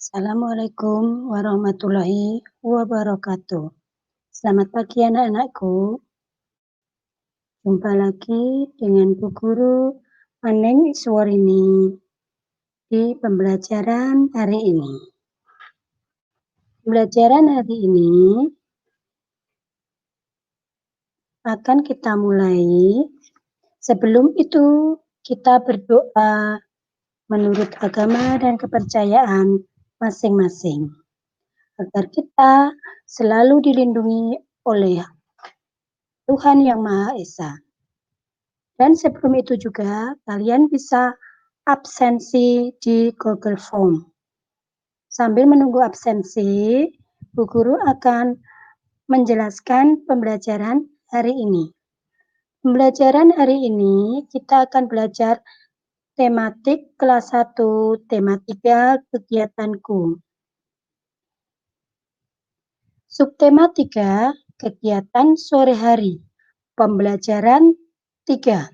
Assalamualaikum warahmatullahi wabarakatuh. Selamat pagi anak-anakku. Jumpa lagi dengan Bu Guru Aneng Iswarini di pembelajaran hari ini. Pembelajaran hari ini akan kita mulai. Sebelum itu kita berdoa menurut agama dan kepercayaan masing-masing, agar kita selalu dilindungi oleh Tuhan Yang Maha Esa. Dan sebelum itu juga kalian bisa absensi di Google Form. Sambil menunggu absensi, Bu Guru akan menjelaskan pembelajaran hari ini. Pembelajaran hari ini kita akan belajar tematik kelas 1, tematika kegiatanku. Subtema 3, kegiatan sore hari. Pembelajaran 3.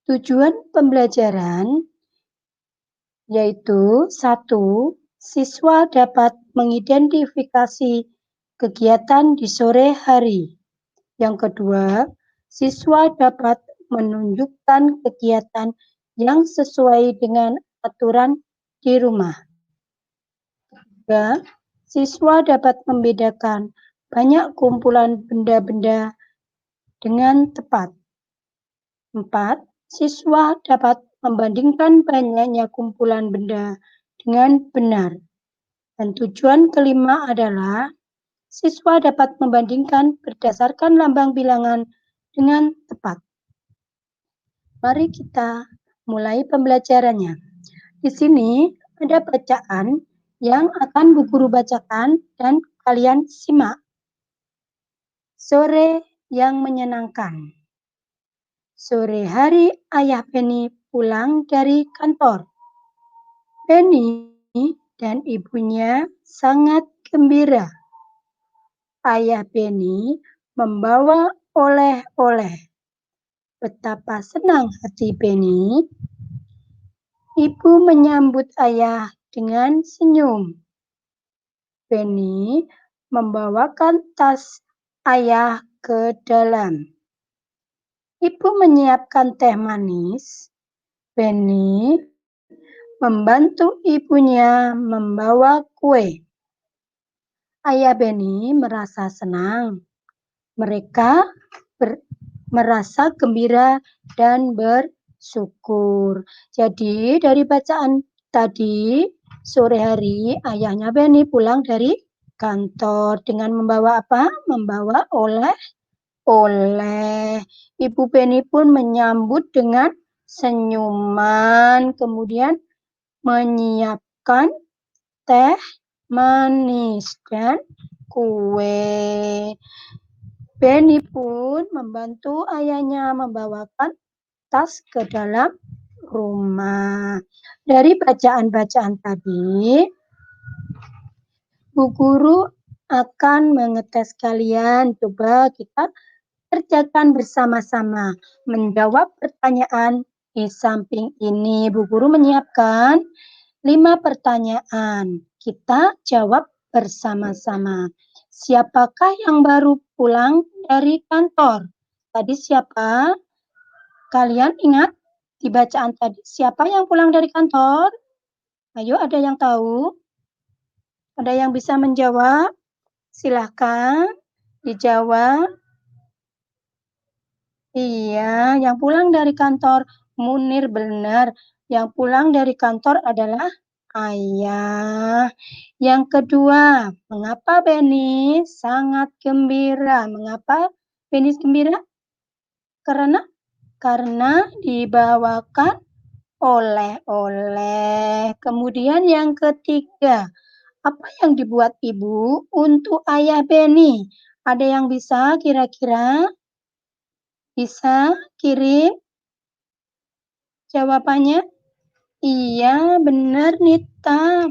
Tujuan pembelajaran yaitu 1. Siswa dapat mengidentifikasi kegiatan di sore hari. Yang kedua, siswa dapat menunjukkan kegiatan yang sesuai dengan aturan di rumah. Ketiga, siswa dapat membedakan banyak kumpulan benda-benda dengan tepat. 4. Siswa dapat membandingkan banyaknya kumpulan benda dengan benar. Dan tujuan kelima adalah siswa dapat membandingkan berdasarkan lambang bilangan dengan tepat. Mari kita mulai pembelajarannya. Di sini ada bacaan yang akan Bu Guru bacakan dan kalian simak. Sore yang menyenangkan. Sore hari ayah Penny pulang dari kantor. Penny dan ibunya sangat gembira. Ayah Penny membawa oleh-oleh. Betapa senang hati Penny. Ibu menyambut ayah dengan senyum. Penny membawakan tas ayah ke dalam. Ibu menyiapkan teh manis. Penny membantu ibunya membawa kue. Ayah Penny merasa senang. Mereka merasa gembira dan bersyukur. Jadi dari bacaan tadi, sore hari ayahnya Penny pulang dari kantor dengan membawa apa? Membawa oleh-oleh. Ibu Penny pun menyambut dengan senyuman, kemudian menyiapkan teh manis dan kue. Penny pun membantu ayahnya membawakan tas ke dalam rumah. Dari bacaan-bacaan tadi, Bu Guru akan mengetes kalian. Coba kita kerjakan bersama-sama. Menjawab pertanyaan di samping ini. Bu Guru menyiapkan 5 pertanyaan. Kita jawab bersama-sama. Siapakah yang baru pulang dari kantor? Tadi siapa? Kalian ingat di bacaan tadi, siapa yang pulang dari kantor? Ayo, ada yang tahu? Ada yang bisa menjawab? Silahkan dijawab. Iya, yang pulang dari kantor Munir benar. Yang pulang dari kantor adalah ayah. Yang kedua, mengapa Penny sangat gembira? Mengapa Penny gembira? Karena dibawakan oleh-oleh. Kemudian yang ketiga, apa yang dibuat ibu untuk ayah Penny? Ada yang bisa kira-kira? Bisa kirim jawabannya? Iya, benar Nita.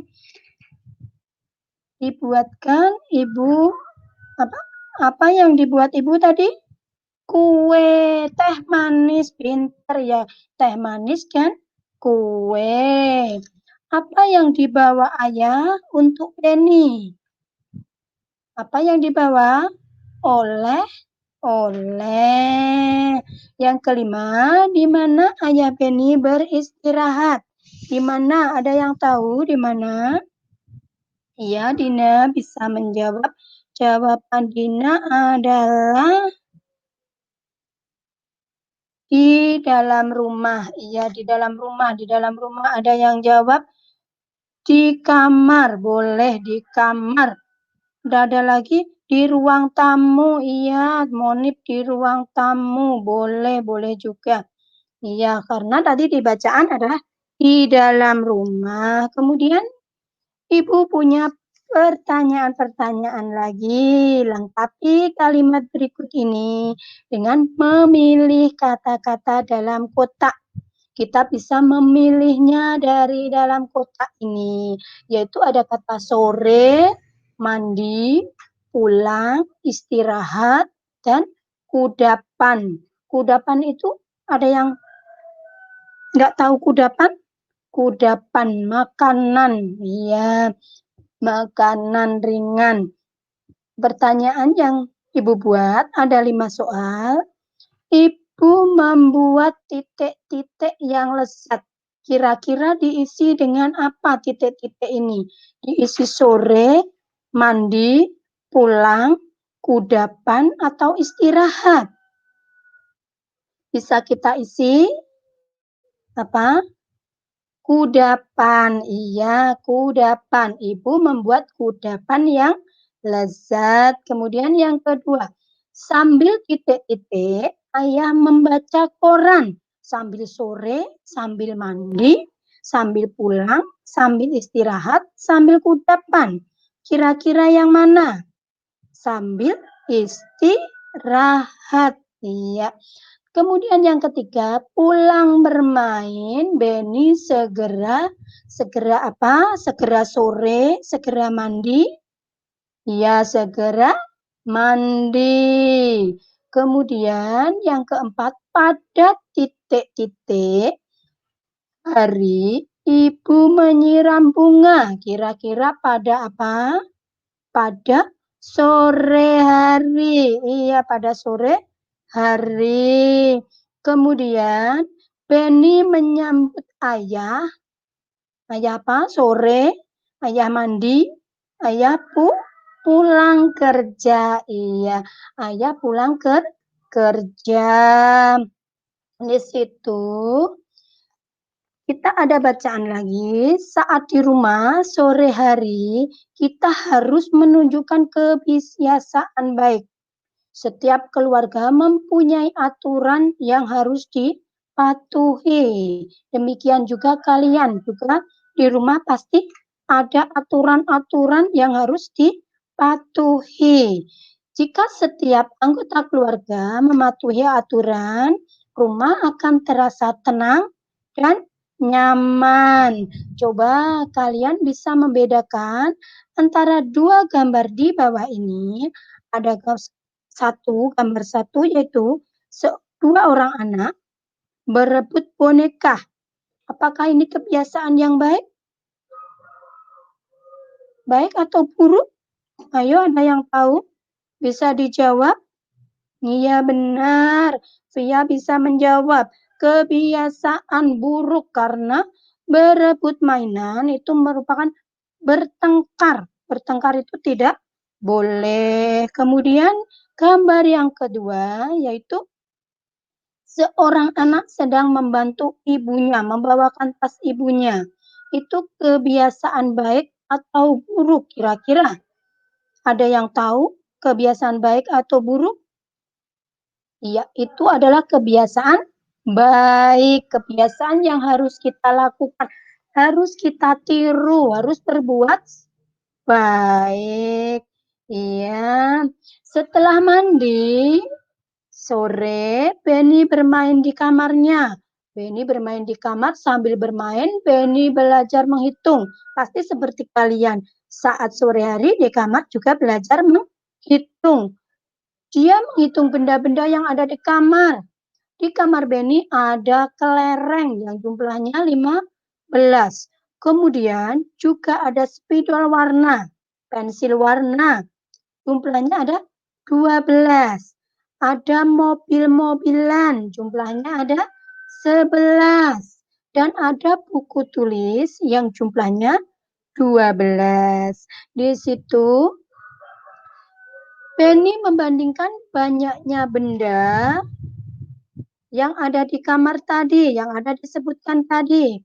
Dibuatkan ibu apa yang dibuat ibu tadi? Kue, teh manis, pintar ya. Teh manis kan kue. Apa yang dibawa ayah untuk Benny? Apa yang dibawa? Oleh. Yang kelima, di mana ayah Benny beristirahat? Di mana? Ada yang tahu di mana? Iya, Dina bisa menjawab. Jawaban Dina adalah di dalam rumah. Iya, di dalam rumah. Di dalam rumah ada yang jawab di kamar. Boleh di kamar. Udah ada lagi di ruang tamu. Iya, Monip di ruang tamu. Boleh, boleh juga. Iya, karena tadi di bacaan adalah di dalam rumah. Kemudian Ibu punya pertanyaan-pertanyaan lagi. Lengkapi kalimat berikut ini dengan memilih kata-kata dalam kotak. Kita bisa memilihnya dari dalam kotak ini, yaitu ada kata sore, mandi, pulang, istirahat, dan kudapan. Kudapan itu ada yang nggak tahu kudapan? Kudapan, makanan. Iya, makanan ringan. Pertanyaan yang Ibu buat ada 5 soal. Ibu membuat titik-titik yang lezat. Kira-kira diisi dengan apa titik-titik ini? Diisi sore, mandi, pulang, kudapan, atau istirahat? Bisa kita isi apa? Kudapan. Iya, kudapan. Ibu membuat kudapan yang lezat. Kemudian yang kedua, sambil titik-titik, ayah membaca koran. Sambil sore, sambil mandi, sambil pulang, sambil istirahat, sambil kudapan. Kira-kira yang mana? Sambil istirahat. Iya. Kemudian yang ketiga, pulang bermain, Benny segera apa? Segera sore, segera mandi. Ya, segera mandi. Kemudian yang keempat, pada titik-titik hari ibu menyiram bunga. Kira-kira pada apa? Pada sore hari. Iya, pada sore hari. Kemudian Benny menyambut ayah. Ayah apa? Sore. Ayah mandi. Ayah pulang kerja. Iya, ayah pulang kerja. Di situ kita ada bacaan lagi, saat di rumah sore hari kita harus menunjukkan kebiasaan baik. Setiap keluarga mempunyai aturan yang harus dipatuhi. Demikian juga kalian juga di rumah pasti ada aturan-aturan yang harus dipatuhi. Jika setiap anggota keluarga mematuhi aturan, rumah akan terasa tenang dan nyaman. Coba kalian bisa membedakan antara dua gambar di bawah ini. Ada gambar satu yaitu dua orang anak berebut boneka. Apakah ini kebiasaan yang baik? Baik atau buruk? Ayo, ada yang tahu? Bisa dijawab? Iya, benar. Via bisa menjawab. Kebiasaan buruk karena berebut mainan itu merupakan bertengkar. Bertengkar itu tidak boleh. Kemudian gambar yang kedua yaitu seorang anak sedang membantu ibunya, membawakan tas ibunya. Itu kebiasaan baik atau buruk kira-kira? Ada yang tahu kebiasaan baik atau buruk? Iya, itu adalah kebiasaan baik, kebiasaan yang harus kita lakukan, harus kita tiru, harus berbuat baik. Iya, setelah mandi, sore, Benny bermain di kamarnya. Benny bermain di kamar sambil bermain, Benny belajar menghitung. Pasti seperti kalian, saat sore hari di kamar juga belajar menghitung. Dia menghitung benda-benda yang ada di kamar. Di kamar Benny ada kelereng yang jumlahnya 15. Kemudian juga ada spidol warna, pensil warna. Jumlahnya ada 12. Ada mobil-mobilan, jumlahnya ada 11. Dan ada buku tulis yang jumlahnya 12. Di situ Benny membandingkan banyaknya benda yang ada di kamar tadi, yang ada disebutkan tadi.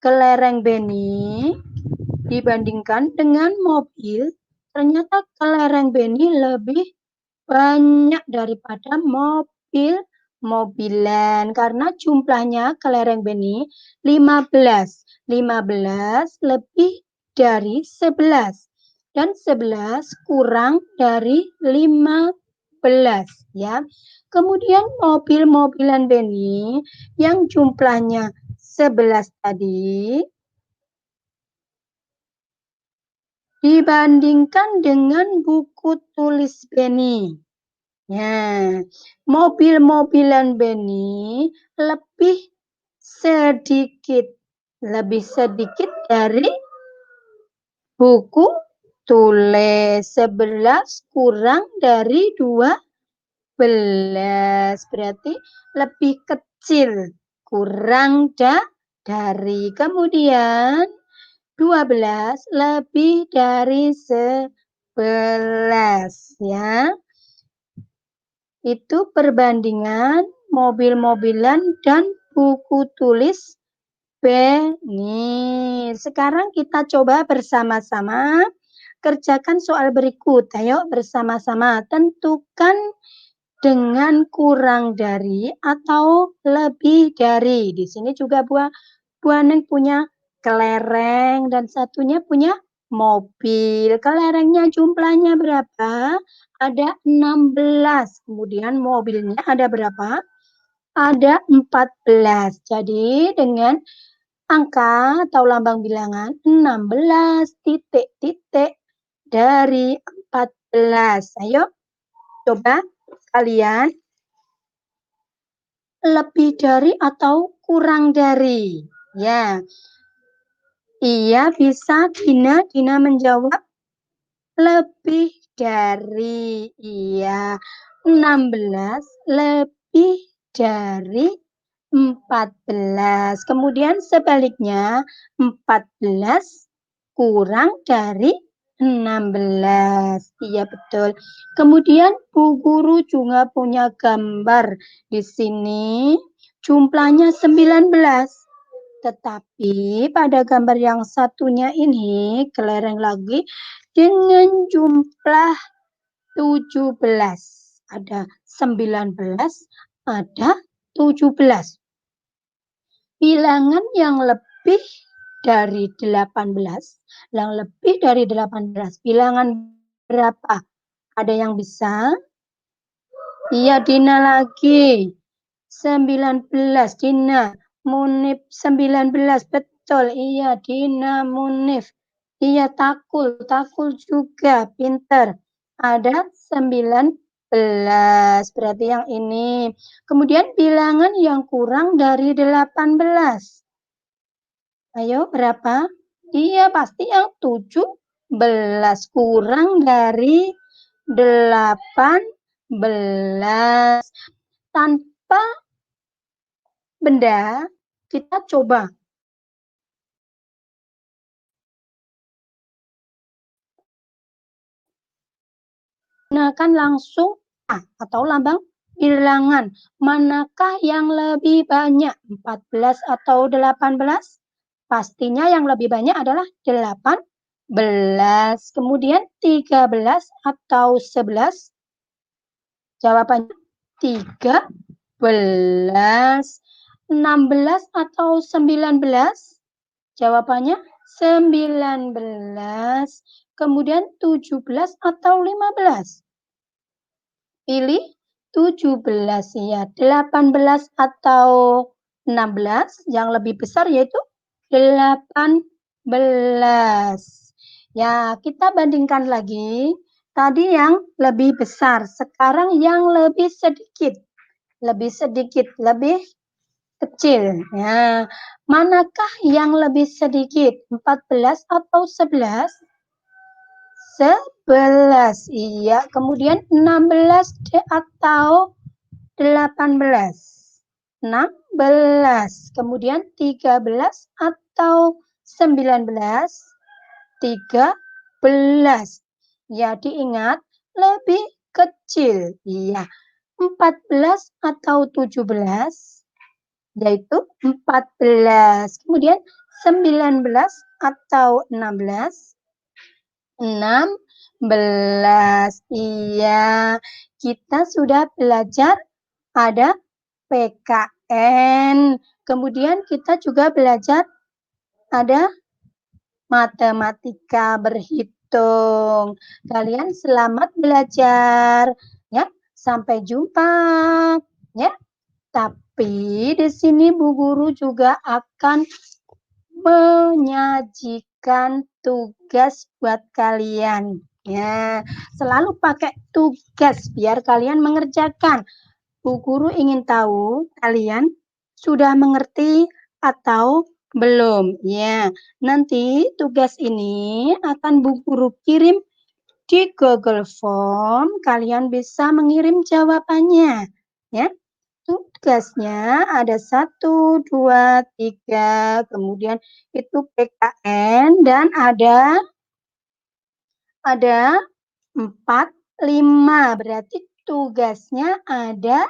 Kelereng Benny dibandingkan dengan mobil, ternyata kelereng Benny lebih banyak daripada mobilan karena jumlahnya kelereng Benny 15. 15 lebih dari 11 dan 11 kurang dari 15 ya. Kemudian mobil-mobilan Benny yang jumlahnya 11 tadi dibandingkan dengan buku tulis Benny. Ya, mobil-mobilan Benny lebih sedikit dari buku tulis. 11 kurang dari 12, berarti lebih kecil, kurang dari. Kemudian 12 lebih dari 11 ya. Itu perbandingan mobil-mobilan dan buku tulis Benny. Sekarang kita coba bersama-sama kerjakan soal berikut. Ayo bersama-sama tentukan dengan kurang dari atau lebih dari. Di sini juga Bu Neng punya kelereng dan satunya punya mobil. Kelerengnya jumlahnya berapa? Ada 16. Kemudian mobilnya ada berapa? Ada 14. Jadi dengan angka atau lambang bilangan 16 titik-titik dari 14. Ayo coba kalian lebih dari atau kurang dari. Ya. Iya bisa Dina menjawab lebih dari. Iya. 16 lebih dari 14. Kemudian sebaliknya 14 kurang dari 16. Iya betul. Kemudian Bu Guru juga punya gambar di sini. Jumlahnya 19. Tetapi pada gambar yang satunya ini kelereng lagi dengan jumlah 17. Ada 19, ada 17. Bilangan yang lebih dari 18, yang lebih dari 18. Bilangan berapa? Ada yang bisa? Iya, Dina lagi. 19, Dina. Munif 19, betul. Iya, Dina, Munif. Iya, Takul juga, pinter. Ada 19, berarti yang ini. Kemudian bilangan yang kurang dari 18. Ayo, berapa? Iya, pasti yang 17. Kurang dari 18. Tanpa benda, kita coba gunakan langsung atau lambang bilangan. Manakah yang lebih banyak? 14 atau 18? Pastinya yang lebih banyak adalah 18. Kemudian 13 atau 11? Jawabannya 13. 16 atau 19? Jawabannya 19. Kemudian 17 atau 15? Pilih 17 ya. 18 atau 16? Yang lebih besar yaitu 18. Ya, kita bandingkan lagi. Tadi yang lebih besar, sekarang yang lebih sedikit. Lebih kecil. Ya. Manakah yang lebih sedikit? 14 atau 11? 11. Iya. Kemudian 16 atau 18? 16. Kemudian 13 atau 19? 13. Ya, diingat lebih kecil. Iya. 14 atau 17? Yaitu 14. Kemudian 19 atau 16? 16. Iya. Kita sudah belajar ada PKN. Kemudian kita juga belajar ada matematika berhitung. Kalian selamat belajar ya. Sampai jumpa ya. Tapi di sini Bu Guru juga akan menyajikan tugas buat kalian. Ya, selalu pakai tugas biar kalian mengerjakan. Bu Guru ingin tahu kalian sudah mengerti atau belum. Ya, nanti tugas ini akan Bu Guru kirim di Google Form. Kalian bisa mengirim jawabannya. Ya, tugasnya ada 1, 2, 3, kemudian itu PKN dan ada 4, 5. Berarti tugasnya ada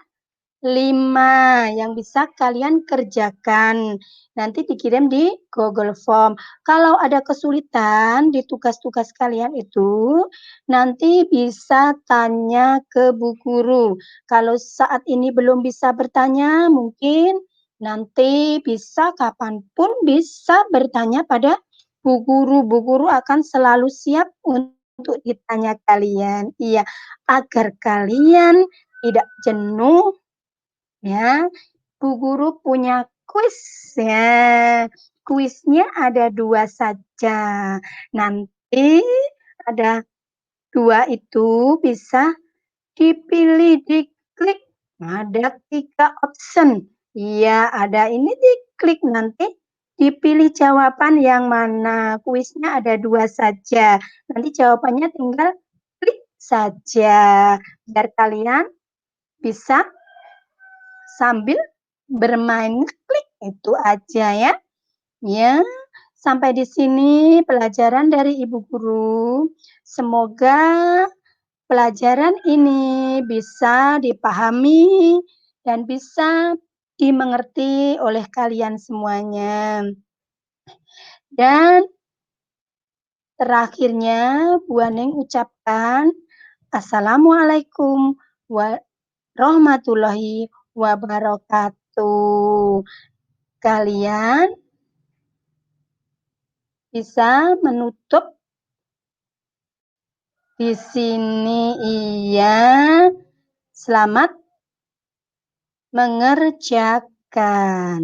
5 yang bisa kalian kerjakan. Nanti dikirim di Google Form. Kalau ada kesulitan di tugas-tugas kalian itu, nanti bisa tanya ke Bu Guru. Kalau saat ini belum bisa bertanya, mungkin nanti bisa kapanpun bisa bertanya pada Bu Guru. Bu Guru akan selalu siap untuk ditanya kalian. Iya, agar kalian tidak jenuh. Ya, Bu Guru punya kuis ya. Kuisnya ada 2 saja. Nanti ada 2 itu bisa dipilih, diklik. Ada 3 option. Iya, ada ini diklik nanti dipilih jawaban yang mana. Kuisnya ada 2 saja. Nanti jawabannya tinggal klik saja. Biar kalian bisa sambil bermain ngeklik, itu aja ya. Ya, sampai di sini pelajaran dari Ibu Guru. Semoga pelajaran ini bisa dipahami dan bisa dimengerti oleh kalian semuanya. Dan terakhirnya Bu Aning ucapkan Assalamualaikum warahmatullahi wabarakatuh. Kalian bisa menutup di sini. Iya. Selamat mengerjakan.